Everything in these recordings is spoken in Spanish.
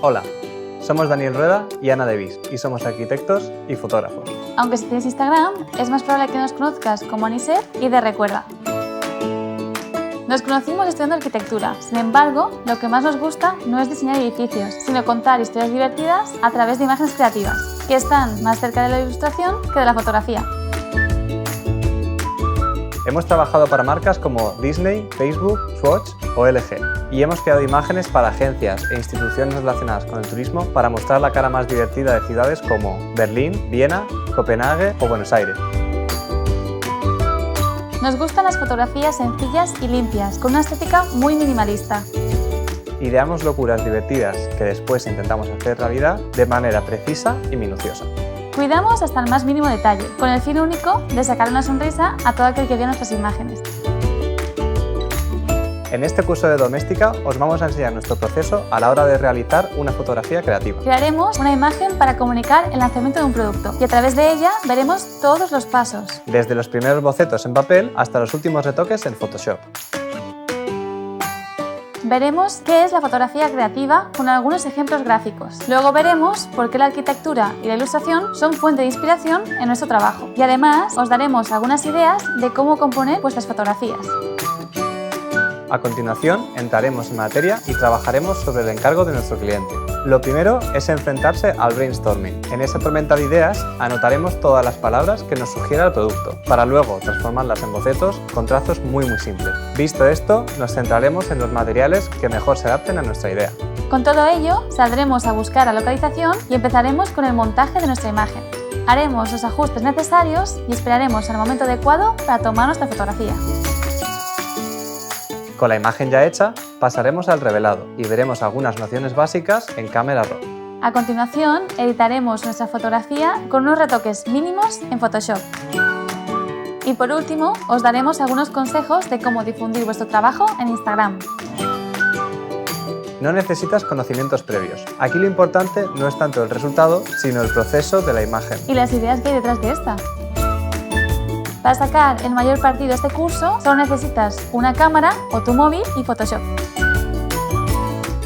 Hola, somos Daniel Rueda y Ana Devis y somos arquitectos y fotógrafos. Aunque si tienes Instagram, es más probable que nos conozcas como Anisef y de Recuerda. Nos conocimos estudiando arquitectura, sin embargo, lo que más nos gusta no es diseñar edificios, sino contar historias divertidas a través de imágenes creativas, que están más cerca de la ilustración que de la fotografía. Hemos trabajado para marcas como Disney, Facebook, Swatch o LG y hemos creado imágenes para agencias e instituciones relacionadas con el turismo para mostrar la cara más divertida de ciudades como Berlín, Viena, Copenhague o Buenos Aires. Nos gustan las fotografías sencillas y limpias, con una estética muy minimalista. Ideamos locuras divertidas que después intentamos hacer realidad de manera precisa y minuciosa. Cuidamos hasta el más mínimo detalle, con el fin único de sacar una sonrisa a todo aquel que vea nuestras imágenes. En este curso de doméstica os vamos a enseñar nuestro proceso a la hora de realizar una fotografía creativa. Crearemos una imagen para comunicar el lanzamiento de un producto y a través de ella veremos todos los pasos. Desde los primeros bocetos en papel hasta los últimos retoques en Photoshop. Veremos qué es la fotografía creativa con algunos ejemplos gráficos. Luego veremos por qué la arquitectura y la ilustración son fuente de inspiración en nuestro trabajo. Y además os daremos algunas ideas de cómo componer vuestras fotografías. A continuación, entraremos en materia y trabajaremos sobre el encargo de nuestro cliente. Lo primero es enfrentarse al brainstorming. En esa tormenta de ideas anotaremos todas las palabras que nos sugiera el producto, para luego transformarlas en bocetos con trazos muy simples. Visto esto, nos centraremos en los materiales que mejor se adapten a nuestra idea. Con todo ello, saldremos a buscar la localización y empezaremos con el montaje de nuestra imagen. Haremos los ajustes necesarios y esperaremos el momento adecuado para tomar nuestra fotografía. Con la imagen ya hecha, pasaremos al revelado y veremos algunas nociones básicas en Camera Raw. A continuación, editaremos nuestra fotografía con unos retoques mínimos en Photoshop. Y por último, os daremos algunos consejos de cómo difundir vuestro trabajo en Instagram. No necesitas conocimientos previos. Aquí lo importante no es tanto el resultado, sino el proceso de la imagen. Y las ideas que hay detrás de esta. Para sacar el mayor partido de este curso, solo necesitas una cámara o tu móvil y Photoshop.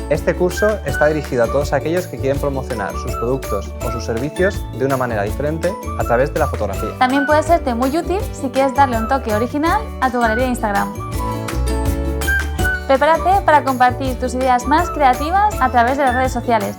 Este curso está dirigido a todos aquellos que quieren promocionar sus productos o sus servicios de una manera diferente a través de la fotografía. También puede serte muy útil si quieres darle un toque original a tu galería de Instagram. Prepárate para compartir tus ideas más creativas a través de las redes sociales.